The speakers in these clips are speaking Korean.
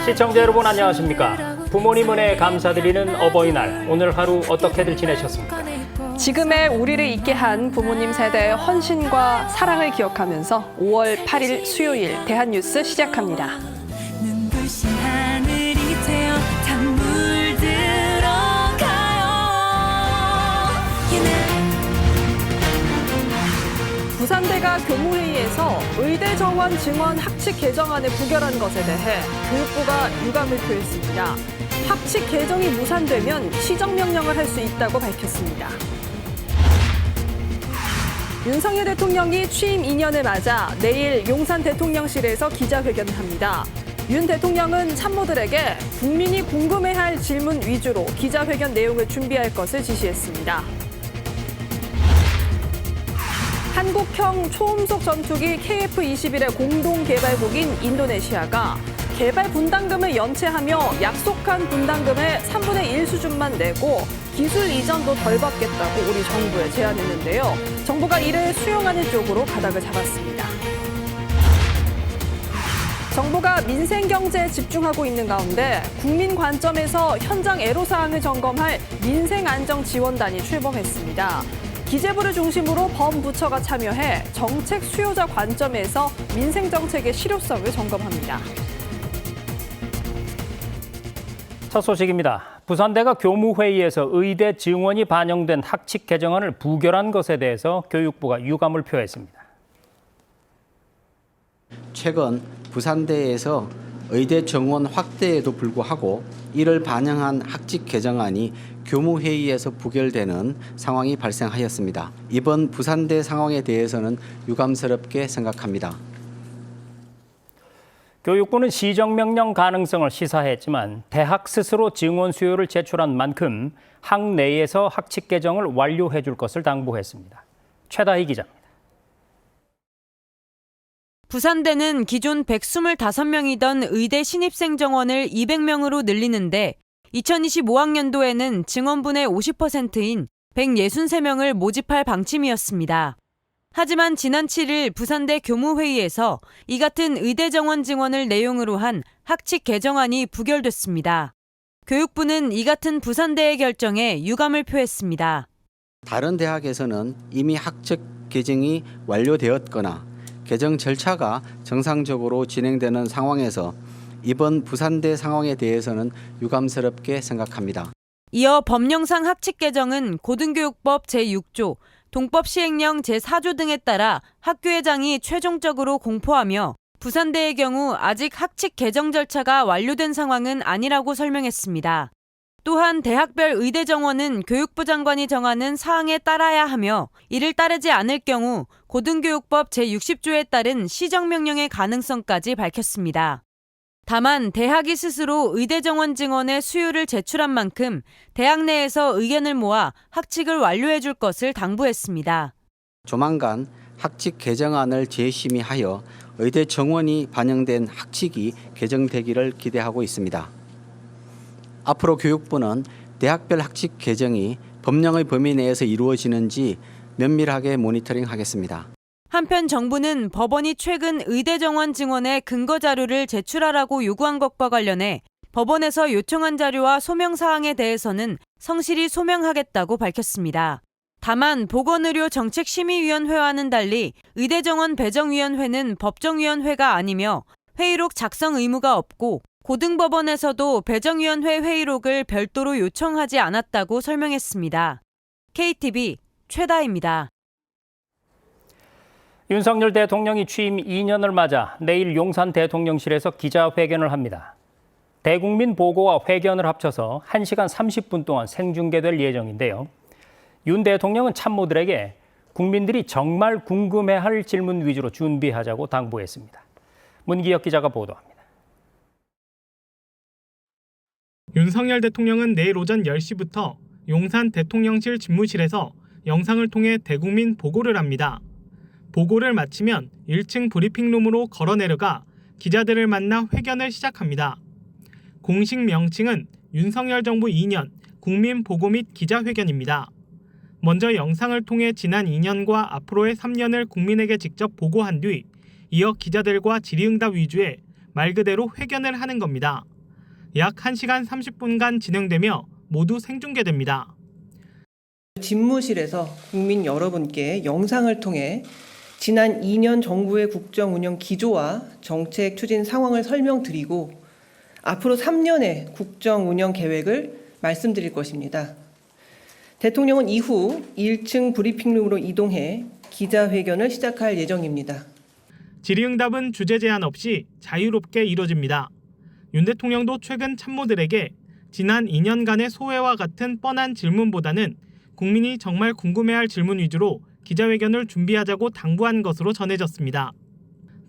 시청자 여러분 안녕하십니까? 부모님 은혜에 감사드리는 어버이날, 오늘 하루 어떻게들 지내셨습니까? 지금의 우리를 있게 한 부모님 세대의 헌신과 사랑을 기억하면서 5월 8일 수요일 대한뉴스 시작합니다. 눈부신 하늘이 되어 다 물들어가요. 부산대가 교무회의에서 의대 정원 증원 학칙 개정안을 부결한 것에 대해 교육부가 유감을 표했습니다. 학칙 개정이 무산되면 시정명령을 할 수 있다고 밝혔습니다. 윤석열 대통령이 취임 2년을 맞아 내일 용산 대통령실에서 기자회견을 합니다. 윤 대통령은 참모들에게 국민이 궁금해할 질문 위주로 기자회견 내용을 준비할 것을 지시했습니다. 한국형 초음속 전투기 KF-21의 공동 개발국인 인도네시아가 개발 분담금을 연체하며 약속한 분담금의 3분의 1 수준만 내고 기술 이전도 덜 받겠다고 우리 정부에 제안했는데요. 정부가 이를 수용하는 쪽으로 가닥을 잡았습니다. 정부가 민생 경제에 집중하고 있는 가운데 국민 관점에서 현장 애로사항을 점검할 민생안정지원단이 출범했습니다. 기재부를 중심으로 범부처가 참여해 정책 수요자 관점에서 민생정책의 실효성을 점검합니다. 첫 소식입니다. 부산대가 교무회의에서 의대 증원이 반영된 학칙 개정안을 부결한 것에 대해서 교육부가 유감을 표했습니다. 최근 부산대에서 의대 정원 확대에도 불구하고 이를 반영한 학칙 개정안이 교무회의에서 부결되는 상황이 발생하였습니다. 이번 부산대 상황에 대해서는 유감스럽게 생각합니다. 교육부는 시정명령 가능성을 시사했지만 대학 스스로 증원 수요를 제출한 만큼 학내에서 학칙 개정을 완료해 줄 것을 당부했습니다. 최다희 기자입니다. 부산대는 기존 125명이던 의대 신입생 정원을 200명으로 늘리는데 2025학년도에는 증원분의 50%인 163명을 모집할 방침이었습니다. 하지만 지난 7일 부산대 교무회의에서 이 같은 의대 정원 증원을 내용으로 한 학칙 개정안이 부결됐습니다. 교육부는 이 같은 부산대의 결정에 유감을 표했습니다. 다른 대학에서는 이미 학칙 개정이 완료되었거나 개정 절차가 정상적으로 진행되는 상황에서 이번 부산대 상황에 대해서는 유감스럽게 생각합니다. 이어 법령상 학칙 개정은 고등교육법 제6조, 동법 시행령 제4조 등에 따라 학교회장이 최종적으로 공포하며 부산대의 경우 아직 학칙 개정 절차가 완료된 상황은 아니라고 설명했습니다. 또한 대학별 의대 정원은 교육부 장관이 정하는 사항에 따라야 하며 이를 따르지 않을 경우 고등교육법 제60조에 따른 시정명령의 가능성까지 밝혔습니다. 다만 대학이 스스로 의대 정원 증원의 수요를 제출한 만큼 대학 내에서 의견을 모아 학칙을 완료해 줄 것을 당부했습니다. 조만간 학칙 개정안을 재심의하여 의대 정원이 반영된 학칙이 개정되기를 기대하고 있습니다. 앞으로 교육부는 대학별 학칙 개정이 법령의 범위 내에서 이루어지는지 면밀하게 모니터링하겠습니다. 한편 정부는 법원이 최근 의대 정원 증원의 근거 자료를 제출하라고 요구한 것과 관련해 법원에서 요청한 자료와 소명 사항에 대해서는 성실히 소명하겠다고 밝혔습니다. 다만 보건의료정책심의위원회와는 달리 의대 정원 배정위원회는 법정위원회가 아니며 회의록 작성 의무가 없고 고등법원에서도 배정위원회 회의록을 별도로 요청하지 않았다고 설명했습니다. KTV 최다희입니다. 윤석열 대통령이 취임 2년을 맞아 내일 용산 대통령실에서 기자회견을 합니다. 대국민 보고와 회견을 합쳐서 1시간 30분 동안 생중계될 예정인데요. 윤 대통령은 참모들에게 국민들이 정말 궁금해할 질문 위주로 준비하자고 당부했습니다. 문기혁 기자가 보도합니다. 윤석열 대통령은 내일 오전 10시부터 용산 대통령실 집무실에서 영상을 통해 대국민 보고를 합니다. 보고를 마치면 1층 브리핑룸으로 걸어 내려가 기자들을 만나 회견을 시작합니다. 공식 명칭은 윤석열 정부 2년 국민 보고 및 기자회견입니다. 먼저 영상을 통해 지난 2년과 앞으로의 3년을 국민에게 직접 보고한 뒤 이어 기자들과 질의응답 위주의 말 그대로 회견을 하는 겁니다. 약 1시간 30분간 진행되며 모두 생중계됩니다. 집무실에서 국민 여러분께 영상을 통해 지난 2년 정부의 국정 운영 기조와 정책 추진 상황을 설명드리고 앞으로 3년의 국정 운영 계획을 말씀드릴 것입니다. 대통령은 이후 1층 브리핑룸으로 이동해 기자회견을 시작할 예정입니다. 질의응답은 주제 제한 없이 자유롭게 이뤄집니다. 윤 대통령도 최근 참모들에게 지난 2년간의 소회와 같은 뻔한 질문보다는 국민이 정말 궁금해할 질문 위주로 기자회견을 준비하자고 당부한 것으로 전해졌습니다.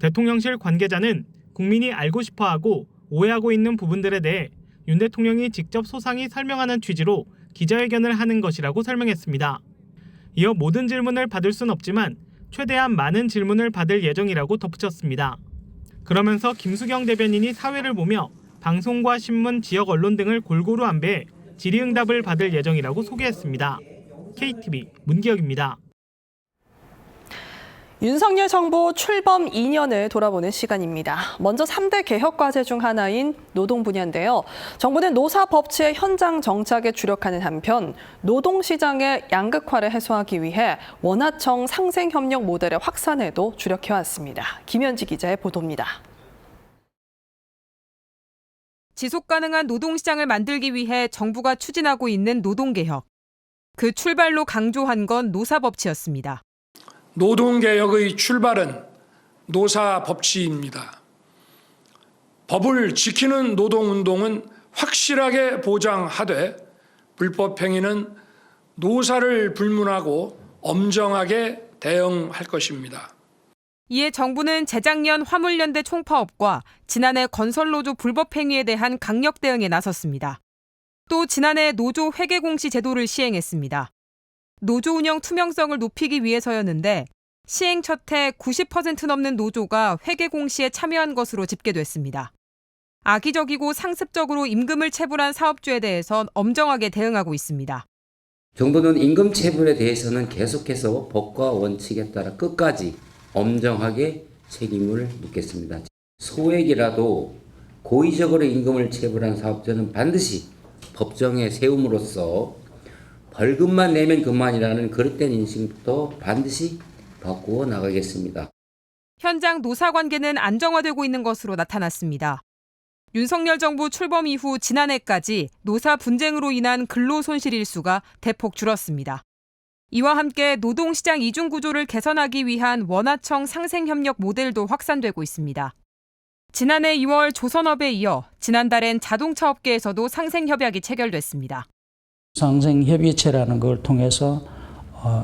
대통령실 관계자는 국민이 알고 싶어하고 오해하고 있는 부분들에 대해 윤 대통령이 직접 소상히 설명하는 취지로 기자회견을 하는 것이라고 설명했습니다. 이어 모든 질문을 받을 순 없지만 최대한 많은 질문을 받을 예정이라고 덧붙였습니다. 그러면서 김수경 대변인이 사회를 보며 방송과 신문, 지역 언론 등을 골고루 안배해 질의응답을 받을 예정이라고 소개했습니다. KTV 문기혁입니다. 윤석열 정부 출범 2년을 돌아보는 시간입니다. 먼저 3대 개혁 과제 중 하나인 노동 분야인데요. 정부는 노사 법치의 현장 정착에 주력하는 한편 노동시장의 양극화를 해소하기 위해 원하청 상생협력 모델의 확산에도 주력해왔습니다. 김현지 기자의 보도입니다. 지속가능한 노동시장을 만들기 위해 정부가 추진하고 있는 노동개혁. 그 출발로 강조한 건 노사법치였습니다. 노동개혁의 출발은 노사법치입니다. 법을 지키는 노동운동은 확실하게 보장하되 불법행위는 노사를 불문하고 엄정하게 대응할 것입니다. 이에 정부는 재작년 화물연대 총파업과 지난해 건설노조 불법행위에 대한 강력 대응에 나섰습니다. 또 지난해 노조 회계공시 제도를 시행했습니다. 노조 운영 투명성을 높이기 위해서였는데 시행 첫 해 90% 넘는 노조가 회계공시에 참여한 것으로 집계됐습니다. 악의적이고 상습적으로 임금을 체불한 사업주에 대해선 엄정하게 대응하고 있습니다. 정부는 임금 체불에 대해서는 계속해서 법과 원칙에 따라 끝까지 엄정하게 책임을 묻겠습니다. 소액이라도 고의적으로 임금을 체불한 사업자는 반드시 법정에 세움으로써 벌금만 내면 그만이라는 그릇된 인식부터 반드시 바꾸어 나가겠습니다. 현장 노사관계는 안정화되고 있는 것으로 나타났습니다. 윤석열 정부 출범 이후 지난해까지 노사 분쟁으로 인한 근로손실 일수가 대폭 줄었습니다. 이와 함께 노동시장 이중구조를 개선하기 위한 원하청 상생협력 모델도 확산되고 있습니다. 지난해 2월 조선업에 이어 지난달엔 자동차 업계에서도 상생협약이 체결됐습니다. 상생협의체라는 걸 통해서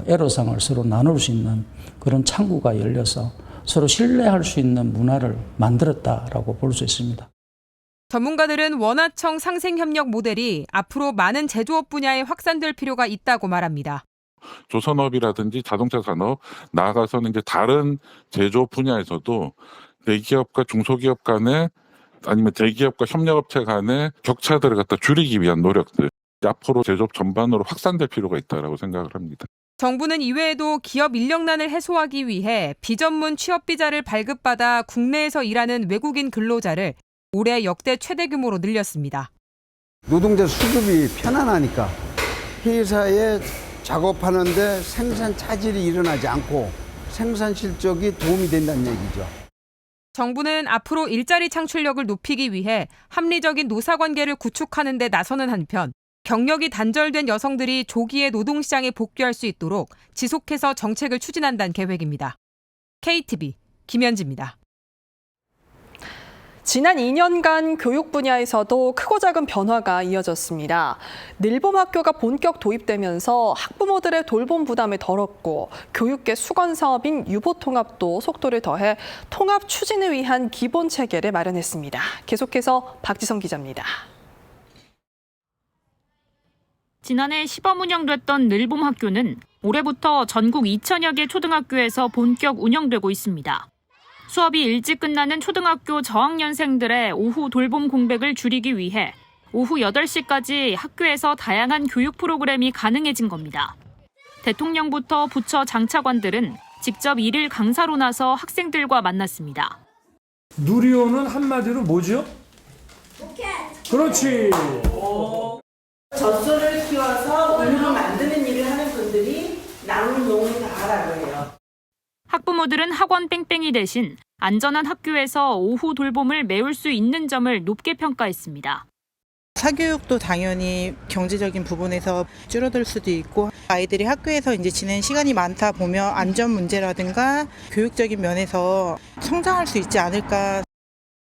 애로사항을 서로 나눌 수 있는 그런 창구가 열려서 서로 신뢰할 수 있는 문화를 만들었다라고 볼 수 있습니다. 전문가들은 원하청 상생협력 모델이 앞으로 많은 제조업 분야에 확산될 필요가 있다고 말합니다. 조선업이라든지 자동차 산업, 나아가서는 이제 다른 제조업 분야에서도 대기업과 중소기업 간에 아니면 대기업과 협력업체 간의 격차들을 갖다 줄이기 위한 노력들, 앞으로 제조업 전반으로 확산될 필요가 있다고 생각을 합니다. 정부는 이외에도 기업 인력난을 해소하기 위해 비전문 취업비자를 발급받아 국내에서 일하는 외국인 근로자를 올해 역대 최대 규모로 늘렸습니다. 노동자 수급이 편안하니까 회사에 작업하는데 생산 차질이 일어나지 않고 생산 실적이 도움이 된다는 얘기죠. 정부는 앞으로 일자리 창출력을 높이기 위해 합리적인 노사관계를 구축하는 데 나서는 한편 경력이 단절된 여성들이 조기에 노동시장에 복귀할 수 있도록 지속해서 정책을 추진한다는 계획입니다. KTV 김현지입니다. 지난 2년간 교육 분야에서도 크고 작은 변화가 이어졌습니다. 늘봄학교가 본격 도입되면서 학부모들의 돌봄 부담이 덜었고 교육계 수건 사업인 유보통합도 속도를 더해 통합 추진을 위한 기본 체계를 마련했습니다. 계속해서 박지성 기자입니다. 지난해 시범 운영됐던 늘봄학교는 올해부터 전국 2,000여 개 초등학교에서 본격 운영되고 있습니다. 수업이 일찍 끝나는 초등학교 저학년생들의 오후 돌봄 공백을 줄이기 위해 오후 8시까지 학교에서 다양한 교육 프로그램이 가능해진 겁니다. 대통령부터 부처 장차관들은 직접 일일 강사로 나서 학생들과 만났습니다. 누리호는 한마디로 뭐죠? 그렇지. 젖소를 키워서 우유를 만드는 일을 하는 분들이 나물 농을 다 하라고 해요. 학부모들은 학원 뺑뺑이 대신 안전한 학교에서 오후 돌봄을 메울 수 있는 점을 높게 평가했습니다. 사교육도 당연히 경제적인 부분에서 줄어들 수도 있고 아이들이 학교에서 이제 지낸 시간이 많다 보면 안전 문제라든가 교육적인 면에서 성장할 수 있지 않을까.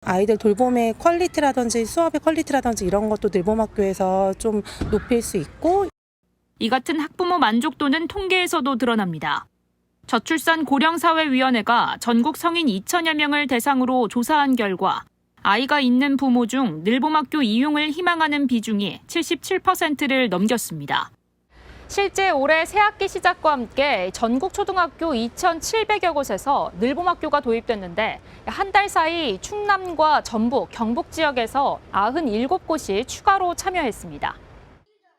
아이들 돌봄의 퀄리티라든지 수업의 퀄리티라든지 이런 것도 늘봄학교에서 좀 높일 수 있고. 이 같은 학부모 만족도는 통계에서도 드러납니다. 저출산 고령사회위원회가 전국 성인 2천여 명을 대상으로 조사한 결과 아이가 있는 부모 중 늘봄학교 이용을 희망하는 비중이 77%를 넘겼습니다. 실제 올해 새학기 시작과 함께 전국 초등학교 2,700여 곳에서 늘봄학교가 도입됐는데 한 달 사이 충남과 전북, 경북 지역에서 97곳이 추가로 참여했습니다.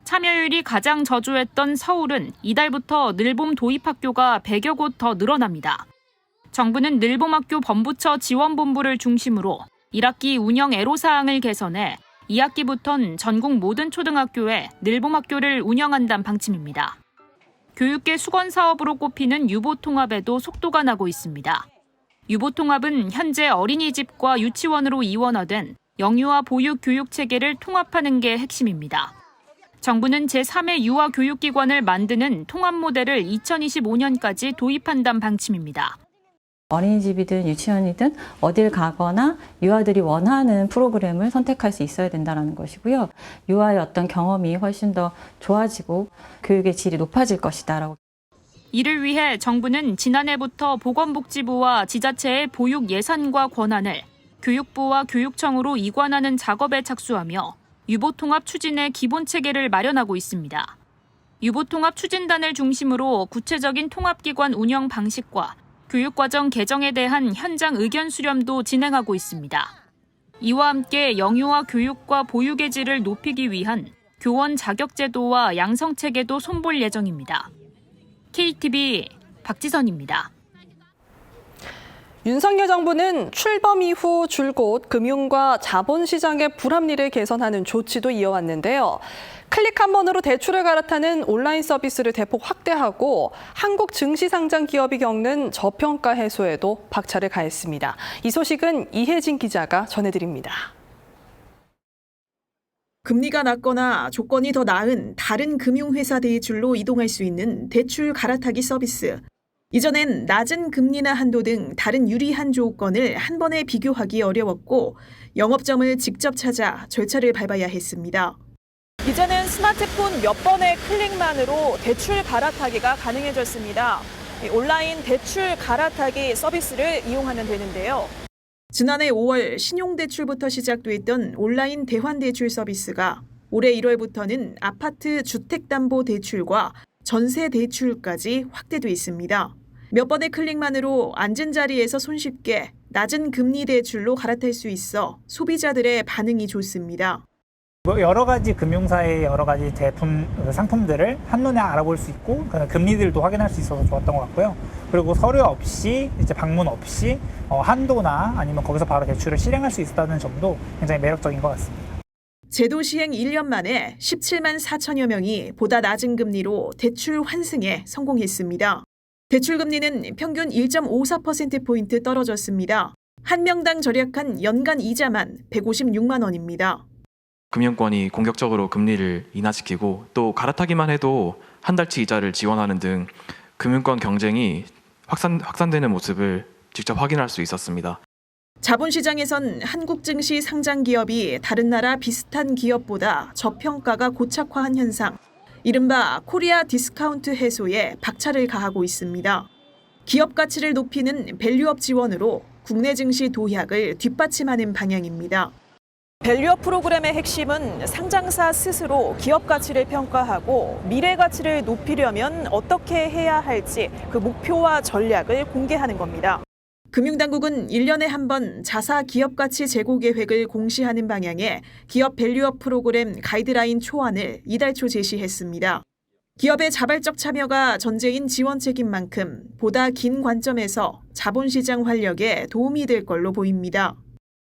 참여율이 가장 저조했던 서울은 이달부터 늘봄 도입학교가 100여 곳 더 늘어납니다. 정부는 늘봄학교 본부처 지원본부를 중심으로 1학기 운영 애로사항을 개선해 2학기부터는 전국 모든 초등학교에 늘봄학교를 운영한다는 방침입니다. 교육계 수건사업으로 꼽히는 유보통합에도 속도가 나고 있습니다. 유보통합은 현재 어린이집과 유치원으로 이원화된 영유아 보육 교육체계를 통합하는 게 핵심입니다. 정부는 제3의 유아 교육기관을 만드는 통합 모델을 2025년까지 도입한다는 방침입니다. 어린이집이든 유치원이든 어딜 가거나 유아들이 원하는 프로그램을 선택할 수 있어야 된다는 것이고요. 유아의 어떤 경험이 훨씬 더 좋아지고 교육의 질이 높아질 것이다라고. 이를 위해 정부는 지난해부터 보건복지부와 지자체의 보육 예산과 권한을 교육부와 교육청으로 이관하는 작업에 착수하며 유보통합 추진의 기본 체계를 마련하고 있습니다. 유보통합 추진단을 중심으로 구체적인 통합기관 운영 방식과 교육과정 개정에 대한 현장 의견 수렴도 진행하고 있습니다. 이와 함께 영유아 교육과 보육의 질을 높이기 위한 교원 자격제도와 양성체계도 손볼 예정입니다. KTV 박지선입니다. 윤석열 정부는 출범 이후 줄곧 금융과 자본시장의 불합리를 개선하는 조치도 이어왔는데요. 클릭 한 번으로 대출을 갈아타는 온라인 서비스를 대폭 확대하고 한국 증시상장 기업이 겪는 저평가 해소에도 박차를 가했습니다. 이 소식은 이혜진 기자가 전해드립니다. 금리가 낮거나 조건이 더 나은 다른 금융회사 대출로 이동할 수 있는 대출 갈아타기 서비스. 이전엔 낮은 금리나 한도 등 다른 유리한 조건을 한 번에 비교하기 어려웠고 영업점을 직접 찾아 절차를 밟아야 했습니다. 이제는 스마트폰 몇 번의 클릭만으로 대출 갈아타기가 가능해졌습니다. 온라인 대출 갈아타기 서비스를 이용하면 되는데요. 지난해 5월 신용대출부터 시작됐던 온라인 대환대출 서비스가 올해 1월부터는 아파트 주택담보대출과 전세대출까지 확대돼 있습니다. 몇 번의 클릭만으로 앉은 자리에서 손쉽게 낮은 금리 대출로 갈아탈 수 있어 소비자들의 반응이 좋습니다. 여러 가지 금융사의 여러 가지 제품, 상품들을 한눈에 알아볼 수 있고 금리들도 확인할 수 있어서 좋았던 것 같고요. 그리고 서류 없이 이제 방문 없이 한도나 아니면 거기서 바로 대출을 실행할 수 있다는 점도 굉장히 매력적인 것 같습니다. 제도 시행 1년 만에 17만 4천여 명이 보다 낮은 금리로 대출 환승에 성공했습니다. 대출 금리는 평균 1.54%포인트 떨어졌습니다. 한 명당 절약한 연간 이자만 156만 원입니다. 금융권이 공격적으로 금리를 인하시키고 또 갈아타기만 해도 한 달치 이자를 지원하는 등 금융권 경쟁이 확산되는 모습을 직접 확인할 수 있었습니다. 자본시장에선 한국 증시 상장 기업이 다른 나라 비슷한 기업보다 저평가가 고착화한 현상, 이른바 코리아 디스카운트 해소에 박차를 가하고 있습니다. 기업 가치를 높이는 밸류업 지원으로 국내 증시 도약을 뒷받침하는 방향입니다. 밸류업 프로그램의 핵심은 상장사 스스로 기업 가치를 평가하고 미래 가치를 높이려면 어떻게 해야 할지 그 목표와 전략을 공개하는 겁니다. 금융당국은 1년에 한 번 자사 기업 가치 제고 계획을 공시하는 방향의 기업 밸류업 프로그램 가이드라인 초안을 이달 초 제시했습니다. 기업의 자발적 참여가 전제인 지원 책임만큼 보다 긴 관점에서 자본시장 활력에 도움이 될 걸로 보입니다.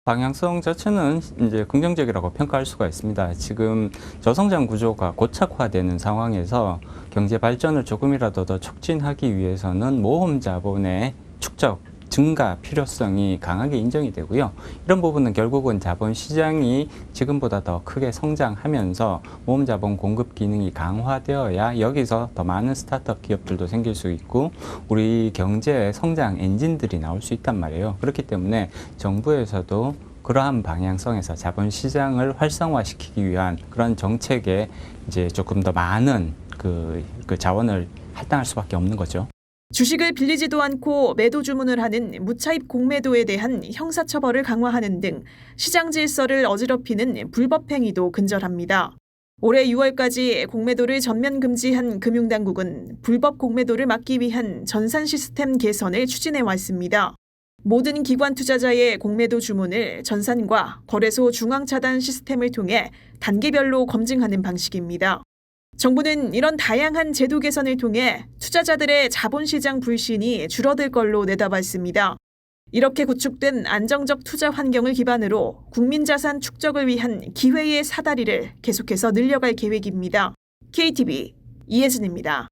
방향성 자체는 이제 긍정적이라고 평가할 수가 있습니다. 지금 저성장 구조가 고착화되는 상황에서 경제 발전을 조금이라도 더 촉진하기 위해서는 모험 자본의 축적, 증가 필요성이 강하게 인정이 되고요. 이런 부분은 결국은 자본 시장이 지금보다 더 크게 성장하면서 모험 자본 공급 기능이 강화되어야 여기서 더 많은 스타트업 기업들도 생길 수 있고 우리 경제의 성장 엔진들이 나올 수 있단 말이에요. 그렇기 때문에 정부에서도 그러한 방향성에서 자본 시장을 활성화시키기 위한 그런 정책에 이제 조금 더 많은 그 자원을 할당할 수밖에 없는 거죠. 주식을 빌리지도 않고 매도 주문을 하는 무차입 공매도에 대한 형사처벌을 강화하는 등 시장 질서를 어지럽히는 불법 행위도 근절합니다. 올해 6월까지 공매도를 전면 금지한 금융당국은 불법 공매도를 막기 위한 전산 시스템 개선을 추진해 왔습니다. 모든 기관 투자자의 공매도 주문을 전산과 거래소 중앙차단 시스템을 통해 단계별로 검증하는 방식입니다. 정부는 이런 다양한 제도 개선을 통해 투자자들의 자본시장 불신이 줄어들 걸로 내다봤습니다. 이렇게 구축된 안정적 투자 환경을 기반으로 국민자산 축적을 위한 기회의 사다리를 계속해서 늘려갈 계획입니다. KTV 이혜진입니다.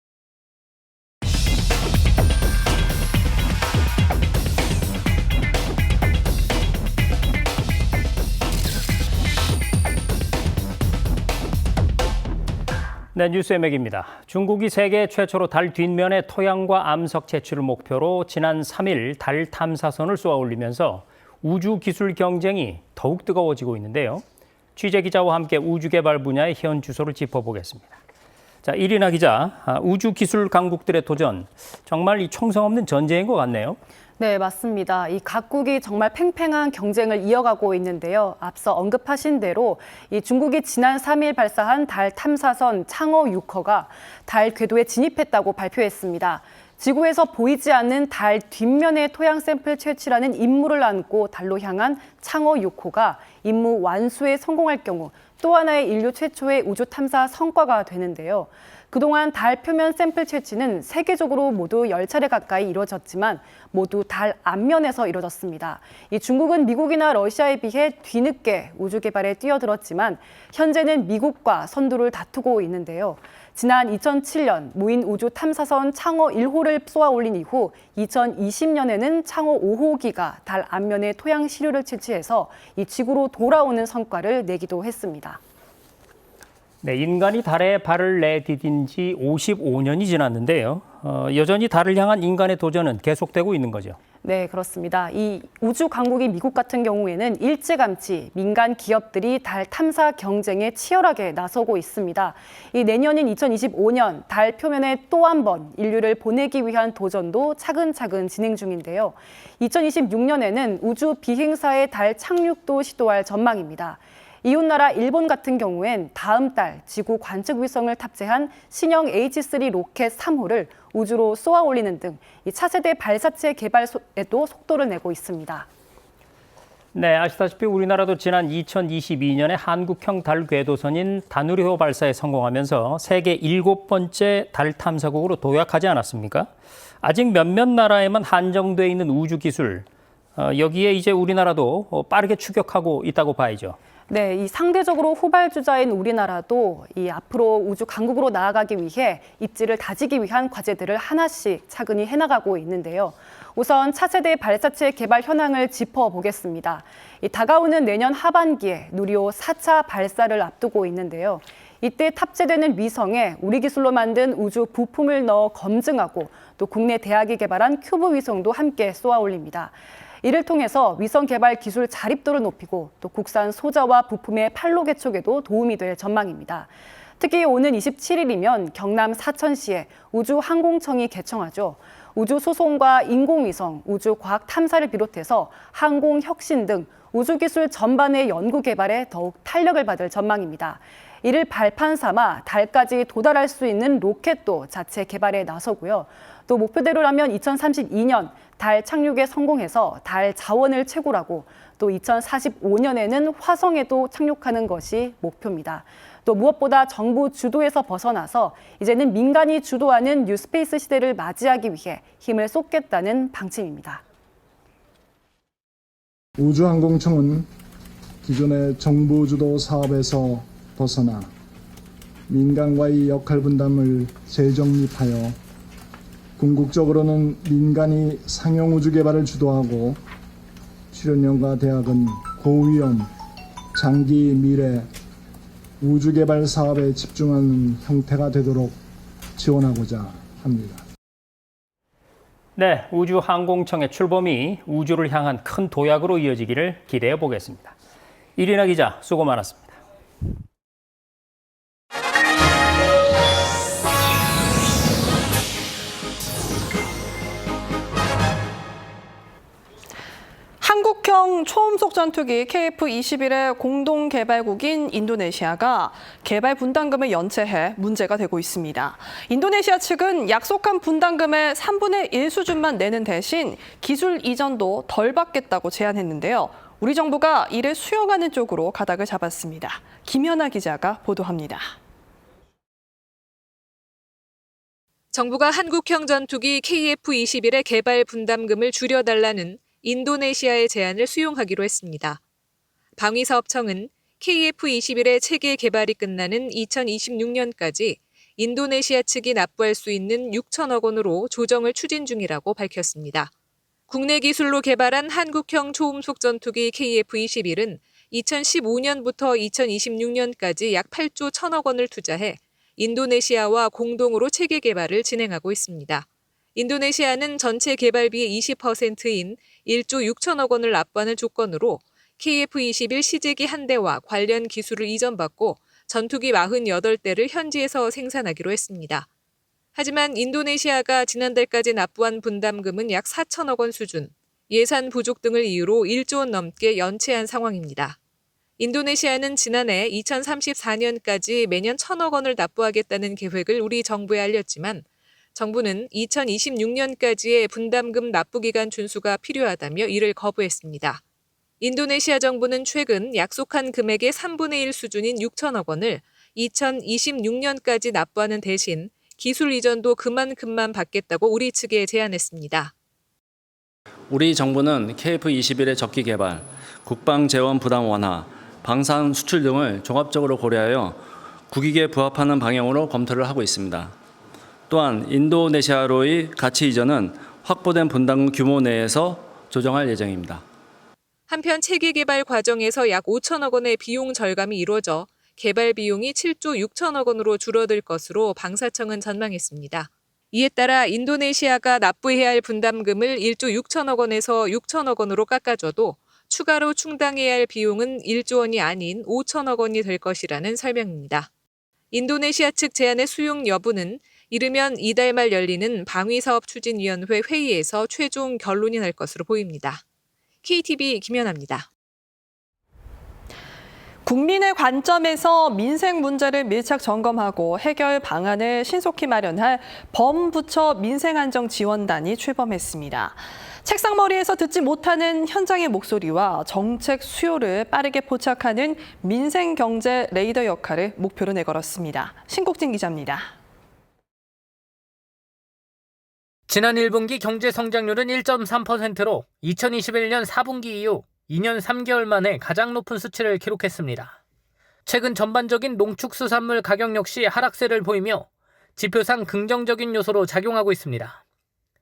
네, 뉴스의 맥입니다. 중국이 세계 최초로 달 뒷면에 토양과 암석 채취를 목표로 지난 3일 달 탐사선을 쏘아 올리면서 우주 기술 경쟁이 더욱 뜨거워지고 있는데요. 취재 기자와 함께 우주 개발 분야의 현 주소를 짚어보겠습니다. 자, 이리나 기자, 우주 기술 강국들의 도전, 정말 이 총성 없는 전쟁인 것 같네요. 네, 맞습니다. 이 각국이 정말 팽팽한 경쟁을 이어가고 있는데요. 앞서 언급하신 대로 이 중국이 지난 3일 발사한 달 탐사선 창어 6호가 달 궤도에 진입했다고 발표했습니다. 지구에서 보이지 않는 달 뒷면의 토양 샘플 채취라는 임무를 안고 달로 향한 창어 6호가 임무 완수에 성공할 경우 또 하나의 인류 최초의 우주 탐사 성과가 되는데요. 그동안 달 표면 샘플 채취는 세계적으로 모두 10차례 가까이 이루어졌지만 모두 달 앞면에서 이루어졌습니다. 이 중국은 미국이나 러시아에 비해 뒤늦게 우주 개발에 뛰어들었지만 현재는 미국과 선두를 다투고 있는데요. 지난 2007년 무인 우주 탐사선 창어 1호를 쏘아 올린 이후 2020년에는 창어 5호기가 달 앞면에 토양 시료를 채취해서 이 지구로 돌아오는 성과를 내기도 했습니다. 네, 인간이 달에 발을 내디딘 지 55년이 지났는데요. 여전히 달을 향한 인간의 도전은 계속되고 있는 거죠. 네, 그렇습니다. 이 우주 강국인 미국 같은 경우에는 일찌감치 민간 기업들이 달 탐사 경쟁에 치열하게 나서고 있습니다. 이 내년인 2025년 달 표면에 또 한 번 인류를 보내기 위한 도전도 차근차근 진행 중인데요. 2026년에는 우주 비행사의 달 착륙도 시도할 전망입니다. 이웃나라 일본 같은 경우엔 다음 달 지구 관측 위성을 탑재한 신형 H3 로켓 3호를 우주로 쏘아 올리는 등 이 차세대 발사체 개발에도 속도를 내고 있습니다. 네, 아시다시피 우리나라도 지난 2022년에 한국형 달 궤도선인 다누리호 발사에 성공하면서 세계 7번째 달 탐사국으로 도약하지 않았습니까? 아직 몇몇 나라에만 한정돼 있는 우주 기술, 여기에 이제 우리나라도 빠르게 추격하고 있다고 봐야죠. 네, 이 상대적으로 후발주자인 우리나라도 이 앞으로 우주 강국으로 나아가기 위해 입지를 다지기 위한 과제들을 하나씩 차근히 해나가고 있는데요. 우선 차세대 발사체 개발 현황을 짚어보겠습니다. 이 다가오는 내년 하반기에 누리호 4차 발사를 앞두고 있는데요. 이때 탑재되는 위성에 우리 기술로 만든 우주 부품을 넣어 검증하고 또 국내 대학이 개발한 큐브 위성도 함께 쏘아 올립니다. 이를 통해서 위성 개발 기술 자립도를 높이고 또 국산 소자와 부품의 판로 개척에도 도움이 될 전망입니다. 특히 오는 27일이면 경남 사천시에 우주항공청이 개청하죠. 우주 수송과 인공위성, 우주과학 탐사를 비롯해서 항공혁신 등 우주기술 전반의 연구 개발에 더욱 탄력을 받을 전망입니다. 이를 발판 삼아 달까지 도달할 수 있는 로켓도 자체 개발에 나서고요. 또 목표대로라면 2032년 달 착륙에 성공해서 달 자원을 채굴하고 또 2045년에는 화성에도 착륙하는 것이 목표입니다. 또 무엇보다 정부 주도에서 벗어나서 이제는 민간이 주도하는 뉴스페이스 시대를 맞이하기 위해 힘을 쏟겠다는 방침입니다. 우주항공청은 기존의 정부 주도 사업에서 벗어나 민간과의 역할 분담을 재정립하여 궁극적으로는 민간이 상용 우주 개발을 주도하고 출연연과 대학은 고위험, 장기 미래 우주 개발 사업에 집중하는 형태가 되도록 지원하고자 합니다. 네, 우주항공청의 출범이 우주를 향한 큰 도약으로 이어지기를 기대해 보겠습니다. 이리나 기자, 수고 많았습니다. 한국형 초음속 전투기 KF-21의 공동 개발국인 인도네시아가 개발 분담금을 연체해 문제가 되고 있습니다. 인도네시아 측은 약속한 분담금의 3분의 1 수준만 내는 대신 기술 이전도 덜 받겠다고 제안했는데요. 우리 정부가 이를 수용하는 쪽으로 가닥을 잡았습니다. 김연아 기자가 보도합니다. 정부가 한국형 전투기 KF-21의 개발 분담금을 줄여달라는 인도네시아의 제안을 수용하기로 했습니다. 방위사업청은 KF-21의 체계 개발이 끝나는 2026년까지 인도네시아 측이 납부할 수 있는 6천억 원으로 조정을 추진 중이라고 밝혔습니다. 국내 기술로 개발한 한국형 초음속 전투기 KF-21은 2015년부터 2026년까지 약 8조 1천억 원을 투자해 인도네시아와 공동으로 체계 개발을 진행하고 있습니다. 인도네시아는 전체 개발비의 20%인 1조 6천억 원을 납부하는 조건으로 KF-21 시제기 1대와 관련 기술을 이전받고 전투기 48대를 현지에서 생산하기로 했습니다. 하지만 인도네시아가 지난달까지 납부한 분담금은 약 4천억 원 수준, 예산 부족 등을 이유로 1조 원 넘게 연체한 상황입니다. 인도네시아는 지난해 2034년까지 매년 1천억 원을 납부하겠다는 계획을 우리 정부에 알렸지만 정부는 2026년까지의 분담금 납부 기간 준수가 필요하다며 이를 거부했습니다. 인도네시아 정부는 최근 약속한 금액의 3분의 1 수준인 6천억 원을 2026년까지 납부하는 대신 기술 이전도 그만큼만 받겠다고 우리 측에 제안했습니다. 우리 정부는 KF-21의 적기 개발, 국방 재원 부담 완화, 방산 수출 등을 종합적으로 고려하여 국익에 부합하는 방향으로 검토를 하고 있습니다. 또한 인도네시아로의 가치 이전은 확보된 분담금 규모 내에서 조정할 예정입니다. 한편 체계 개발 과정에서 약 5천억 원의 비용 절감이 이루어져 개발 비용이 7조 6천억 원으로 줄어들 것으로 방사청은 전망했습니다. 이에 따라 인도네시아가 납부해야 할 분담금을 1조 6천억 원에서 6천억 원으로 깎아줘도 추가로 충당해야 할 비용은 1조 원이 아닌 5천억 원이 될 것이라는 설명입니다. 인도네시아 측 제안의 수용 여부는 이르면 이달 말 열리는 방위사업추진위원회 회의에서 최종 결론이 날 것으로 보입니다. KTV 김연아입니다. 국민의 관점에서 민생 문제를 밀착 점검하고 해결 방안을 신속히 마련할 범부처 민생안정지원단이 출범했습니다. 책상머리에서 듣지 못하는 현장의 목소리와 정책 수요를 빠르게 포착하는 민생경제 레이더 역할을 목표로 내걸었습니다. 신국진 기자입니다. 지난 1분기 경제 성장률은 1.3%로 2021년 4분기 이후 2년 3개월 만에 가장 높은 수치를 기록했습니다. 최근 전반적인 농축수산물 가격 역시 하락세를 보이며 지표상 긍정적인 요소로 작용하고 있습니다.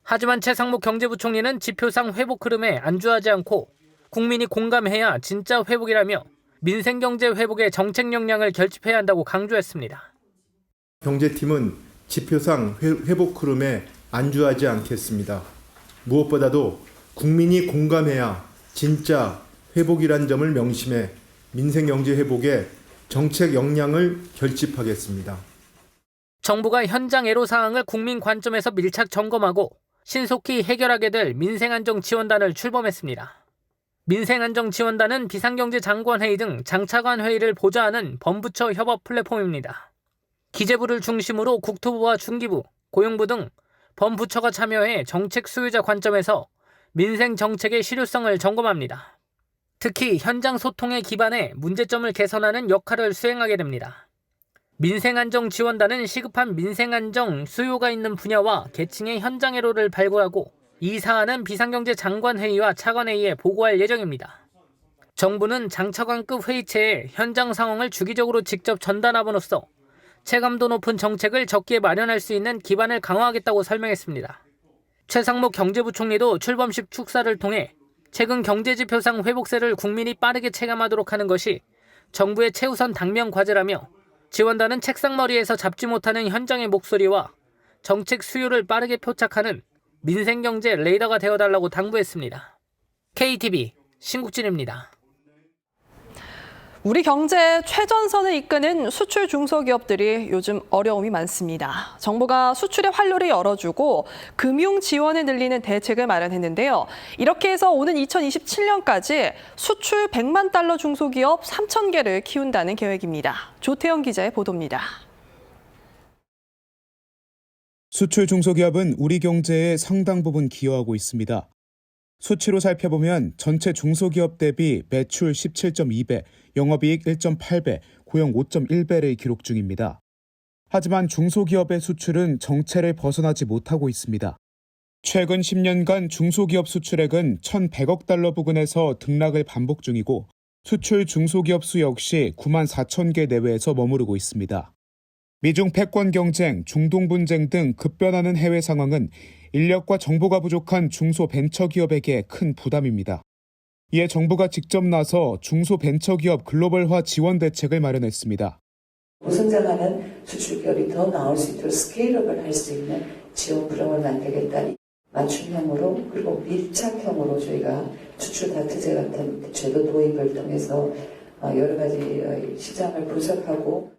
하지만 최상목 경제부총리는 지표상 회복 흐름에 안주하지 않고 국민이 공감해야 진짜 회복이라며 민생경제 회복의 정책 역량을 결집해야 한다고 강조했습니다. 경제팀은 지표상 회복 흐름에 안주하지 않겠습니다. 무엇보다도 국민이 공감해야 진짜 회복이란 점을 명심해 민생경제 회복에 정책 역량을 결집하겠습니다. 정부가 현장 애로사항을 국민 관점에서 밀착 점검하고 신속히 해결하게 될 민생안정지원단을 출범했습니다. 민생안정지원단은 비상경제장관회의 등 장차관 회의를 보좌하는 범부처 협업 플랫폼입니다. 기재부를 중심으로 국토부와 중기부, 고용부 등 범부처가 참여해 정책 수요자 관점에서 민생 정책의 실효성을 점검합니다. 특히 현장 소통에 기반해 문제점을 개선하는 역할을 수행하게 됩니다. 민생안정지원단은 시급한 민생안정 수요가 있는 분야와 계층의 현장 애로를 발굴하고 이 사안은 비상경제장관회의와 차관회의에 보고할 예정입니다. 정부는 장차관급 회의체에 현장 상황을 주기적으로 직접 전달함으로써 체감도 높은 정책을 적기에 마련할 수 있는 기반을 강화하겠다고 설명했습니다. 최상목 경제부총리도 출범식 축사를 통해 최근 경제지표상 회복세를 국민이 빠르게 체감하도록 하는 것이 정부의 최우선 당면 과제라며 지원단은 책상머리에서 잡지 못하는 현장의 목소리와 정책 수요를 빠르게 표착하는 민생경제 레이더가 되어달라고 당부했습니다. KTV 신국진입니다. 우리 경제의 최전선을 이끄는 수출 중소기업들이 요즘 어려움이 많습니다. 정부가 수출의 활로를 열어주고 금융 지원을 늘리는 대책을 마련했는데요. 이렇게 해서 오는 2027년까지 수출 100만 달러 중소기업 3,000개를 키운다는 계획입니다. 조태영 기자의 보도입니다. 수출 중소기업은 우리 경제의 상당 부분 기여하고 있습니다. 수치로 살펴보면 전체 중소기업 대비 매출 17.2배, 영업이익 1.8배, 고용 5.1배를 기록 중입니다. 하지만 중소기업의 수출은 정체를 벗어나지 못하고 있습니다. 최근 10년간 중소기업 수출액은 1,100억 달러 부근에서 등락을 반복 중이고 수출 중소기업 수 역시 9만 4천 개 내외에서 머무르고 있습니다. 미중 패권 경쟁, 중동 분쟁 등 급변하는 해외 상황은 인력과 정보가 부족한 중소벤처기업에게 큰 부담입니다. 이에 정부가 직접 나서 중소벤처기업 글로벌화 지원 대책을 마련했습니다. 무성장하는 수출기업이 더 나올 수 있도록 스케일업을 할 수 있는 지원 프로그램을 만들겠다. 맞춤형으로 그리고 밀착형으로 저희가 수출 다트제 같은 제도 도입을 통해서 여러 가지 시장을 분석하고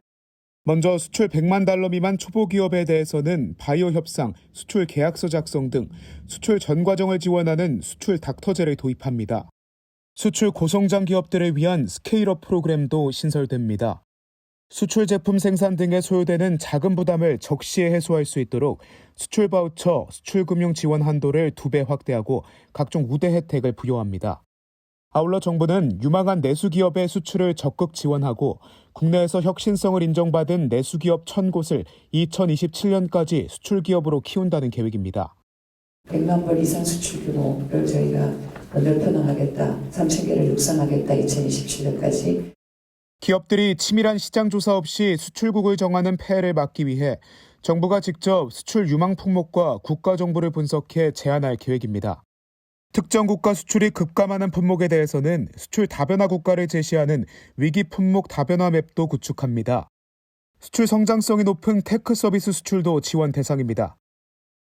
먼저 수출 100만 달러 미만 초보기업에 대해서는 바이오 협상, 수출 계약서 작성 등 수출 전 과정을 지원하는 수출 닥터제를 도입합니다. 수출 고성장 기업들을 위한 스케일업 프로그램도 신설됩니다. 수출 제품 생산 등에 소요되는 자금 부담을 적시에 해소할 수 있도록 수출 바우처, 수출 금융 지원 한도를 2배 확대하고 각종 우대 혜택을 부여합니다. 아울러 정부는 유망한 내수기업의 수출을 적극 지원하고 국내에서 혁신성을 인정받은 내수기업 1,000곳을 2027년까지 수출기업으로 키운다는 계획입니다. 100만 불 이상 수출 규모를 저희가 넓혀나가겠다. 3,000개를 육성하겠다. 2027년까지. 기업들이 치밀한 시장 조사 없이 수출국을 정하는 폐해를 막기 위해 정부가 직접 수출 유망 품목과 국가 정보를 분석해 제안할 계획입니다. 특정 국가 수출이 급감하는 품목에 대해서는 수출 다변화 국가를 제시하는 위기 품목 다변화 맵도 구축합니다. 수출 성장성이 높은 테크 서비스 수출도 지원 대상입니다.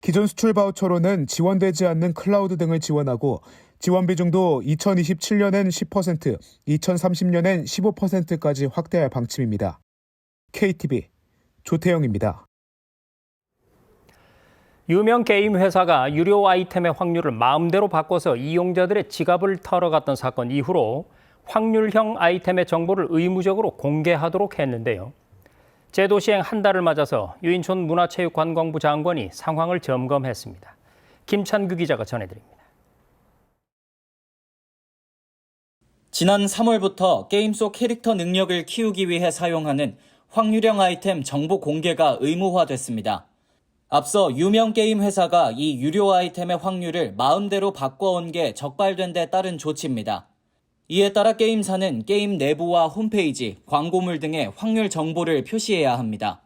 기존 수출 바우처로는 지원되지 않는 클라우드 등을 지원하고 지원 비중도 2027년엔 10%, 2030년엔 15%까지 확대할 방침입니다. KTV 조태영입니다. 유명 게임 회사가 유료 아이템의 확률을 마음대로 바꿔서 이용자들의 지갑을 털어갔던 사건 이후로 확률형 아이템의 정보를 의무적으로 공개하도록 했는데요. 제도 시행 한 달을 맞아서 유인촌 문화체육관광부 장관이 상황을 점검했습니다. 김찬규 기자가 전해드립니다. 지난 3월부터 게임 속 캐릭터 능력을 키우기 위해 사용하는 확률형 아이템 정보 공개가 의무화됐습니다. 앞서 유명 게임 회사가 이 유료 아이템의 확률을 마음대로 바꿔온 게 적발된 데 따른 조치입니다. 이에 따라 게임사는 게임 내부와 홈페이지, 광고물 등의 확률 정보를 표시해야 합니다.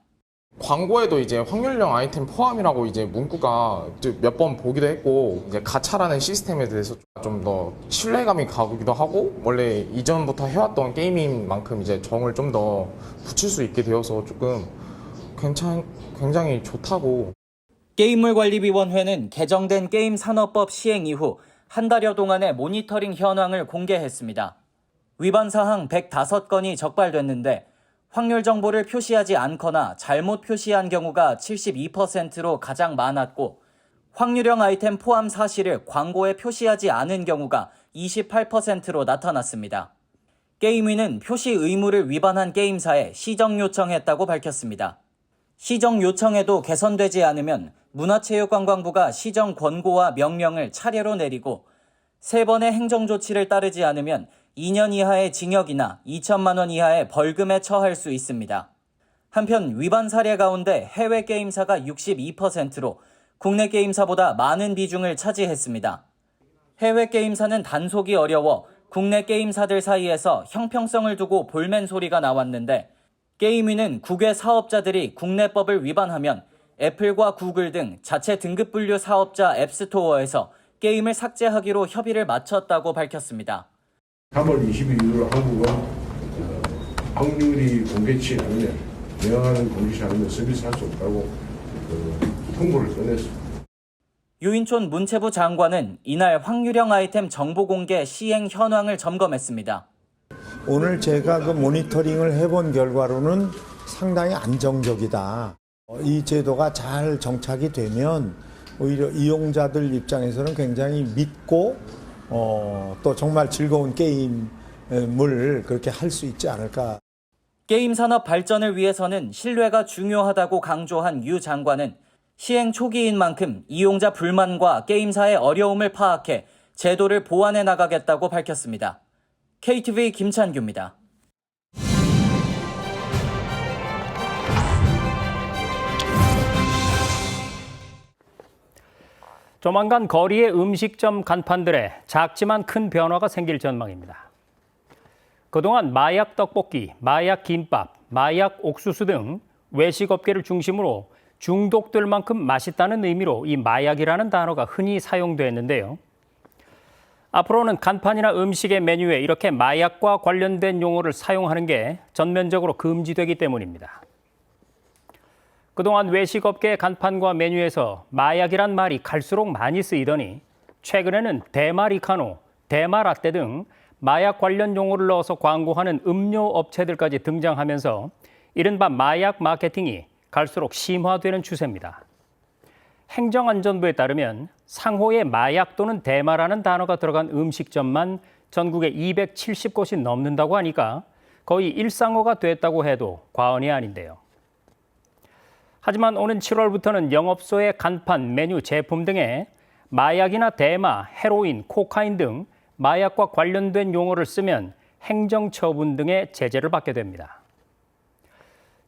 광고에도 이제 확률형 아이템 포함이라고 이제 문구가 몇 번 보기도 했고, 이제 가차라는 시스템에 대해서 좀 더 신뢰감이 가기도 하고, 원래 이전부터 해왔던 게임인 만큼 이제 정을 좀 더 붙일 수 있게 되어서 조금 굉장히 좋다고. 게임물관리위원회는 개정된 게임산업법 시행 이후 한 달여 동안의 모니터링 현황을 공개했습니다. 위반 사항 105건이 적발됐는데 확률 정보를 표시하지 않거나 잘못 표시한 경우가 72%로 가장 많았고 확률형 아이템 포함 사실을 광고에 표시하지 않은 경우가 28%로 나타났습니다. 게임위는 표시 의무를 위반한 게임사에 시정 요청했다고 밝혔습니다. 시정 요청에도 개선되지 않으면 문화체육관광부가 시정 권고와 명령을 차례로 내리고 3번의 행정조치를 따르지 않으면 2년 이하의 징역이나 2천만 원 이하의 벌금에 처할 수 있습니다. 한편 위반 사례 가운데 해외 게임사가 62%로 국내 게임사보다 많은 비중을 차지했습니다. 해외 게임사는 단속이 어려워 국내 게임사들 사이에서 형평성을 두고 볼멘 소리가 나왔는데 게임위는 국외 사업자들이 국내법을 위반하면 애플과 구글 등 자체 등급 분류 사업자 앱스토어에서 게임을 삭제하기로 협의를 마쳤다고 밝혔습니다. 3월 22일 한국은 확률이 공개치 않으면 명확한 공개치 않으면 서비스할 수 없다고 통보를 꺼냈습니다. 유인촌 문체부 장관은 이날 확률형 아이템 정보 공개 시행 현황을 점검했습니다. 오늘 제가 그 모니터링을 해본 결과로는 상당히 안정적이다. 이 제도가 잘 정착이 되면 오히려 이용자들 입장에서는 굉장히 믿고 또 정말 즐거운 게임을 그렇게 할 수 있지 않을까. 게임 산업 발전을 위해서는 신뢰가 중요하다고 강조한 유 장관은 시행 초기인 만큼 이용자 불만과 게임사의 어려움을 파악해 제도를 보완해 나가겠다고 밝혔습니다. KTV 김찬규입니다. 조만간 거리의 음식점 간판들에 작지만 큰 변화가 생길 전망입니다. 그동안 마약 떡볶이, 마약 김밥, 마약 옥수수 등 외식업계를 중심으로 중독될 만큼 맛있다는 의미로 이 마약이라는 단어가 흔히 사용됐는데요. 앞으로는 간판이나 음식의 메뉴에 이렇게 마약과 관련된 용어를 사용하는 게 전면적으로 금지되기 때문입니다. 그동안 외식업계의 간판과 메뉴에서 마약이란 말이 갈수록 많이 쓰이더니 최근에는 대마리카노, 대마라떼 등 마약 관련 용어를 넣어서 광고하는 음료 업체들까지 등장하면서 이른바 마약 마케팅이 갈수록 심화되는 추세입니다. 행정안전부에 따르면 상호에 마약 또는 대마라는 단어가 들어간 음식점만 전국에 270곳이 넘는다고 하니까 거의 일상어가 됐다고 해도 과언이 아닌데요. 하지만 오는 7월부터는 영업소의 간판, 메뉴, 제품 등에 마약이나 대마, 헤로인, 코카인 등 마약과 관련된 용어를 쓰면 행정처분 등의 제재를 받게 됩니다.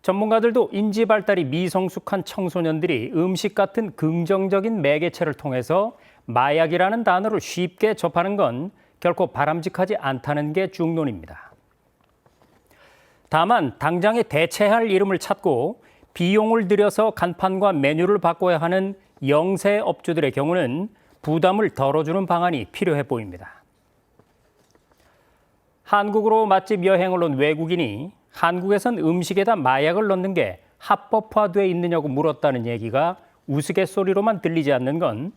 전문가들도 인지 발달이 미성숙한 청소년들이 음식 같은 긍정적인 매개체를 통해서 마약이라는 단어를 쉽게 접하는 건 결코 바람직하지 않다는 게 중론입니다. 다만 당장에 대체할 이름을 찾고 비용을 들여서 간판과 메뉴를 바꿔야 하는 영세 업주들의 경우는 부담을 덜어주는 방안이 필요해 보입니다. 한국으로 맛집 여행을 온 외국인이 한국에선 음식에다 마약을 넣는 게 합법화돼 있느냐고 물었다는 얘기가 우스갯소리로만 들리지 않는 건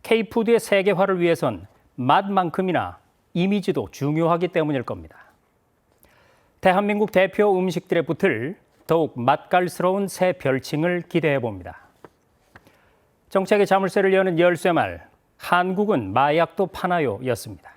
K푸드의 세계화를 위해선 맛만큼이나 이미지도 중요하기 때문일 겁니다. 대한민국 대표 음식들에 붙을 더욱 맛깔스러운 새 별칭을 기대해 봅니다. 정책의 자물쇠를 여는 열쇠말, 한국은 마약도 파나요? 였습니다.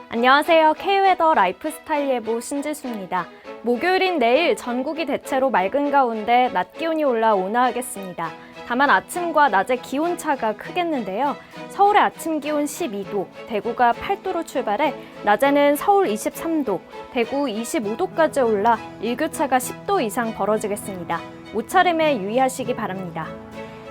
안녕하세요. K웨더 라이프스타일 예보 신지수입니다. 목요일인 내일 전국이 대체로 맑은 가운데 낮 기온이 올라 온화하겠습니다. 다만 아침과 낮의 기온차가 크겠는데요. 서울의 아침 기온 12도, 대구가 8도로 출발해 낮에는 서울 23도, 대구 25도까지 올라 일교차가 10도 이상 벌어지겠습니다. 옷차림에 유의하시기 바랍니다.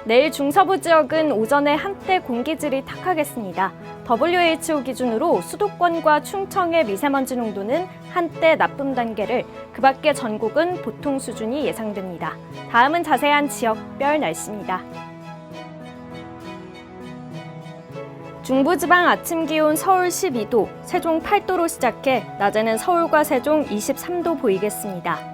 내일 중서부 지역은 오전에 한때 공기질이 탁하겠습니다. WHO 기준으로 수도권과 충청의 미세먼지 농도는 한때 나쁨 단계를, 그 밖에 전국은 보통 수준이 예상됩니다. 다음은 자세한 지역별 날씨입니다. 중부지방 아침 기온 서울 12도, 세종 8도로 시작해 낮에는 서울과 세종 23도 보이겠습니다.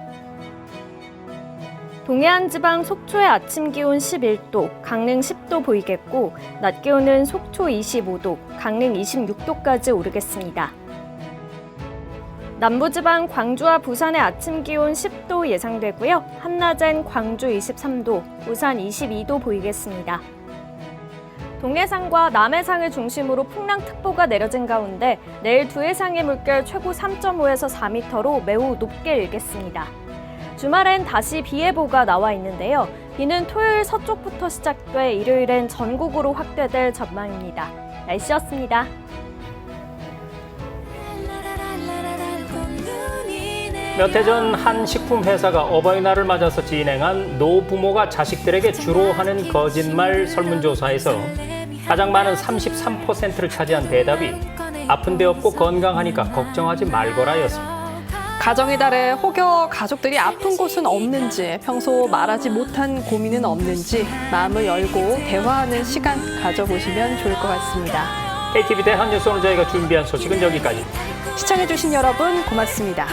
동해안 지방 속초의 아침 기온 11도, 강릉 10도 보이겠고 낮 기온은 속초 25도, 강릉 26도까지 오르겠습니다. 남부지방 광주와 부산의 아침 기온 10도 예상되고요. 한낮엔 광주 23도, 부산 22도 보이겠습니다. 동해상과 남해상을 중심으로 풍랑특보가 내려진 가운데 내일 두 해상의 물결 최고 3.5에서 4m로 매우 높게 일겠습니다. 주말엔 다시 비 예보가 나와 있는데요. 비는 토요일 서쪽부터 시작돼 일요일엔 전국으로 확대될 전망입니다. 날씨였습니다. 몇 해 전 한 식품 회사가 어버이날을 맞아서 진행한 노부모가 자식들에게 주로 하는 거짓말 설문조사에서 가장 많은 33%를 차지한 대답이 아픈 데 없고 건강하니까 걱정하지 말거라였습니다. 가정의 달에 혹여 가족들이 아픈 곳은 없는지, 평소 말하지 못한 고민은 없는지 마음을 열고 대화하는 시간 가져보시면 좋을 것 같습니다. KTV 대한뉴스 오늘 저희가 준비한 소식은 여기까지. 시청해주신 여러분 고맙습니다.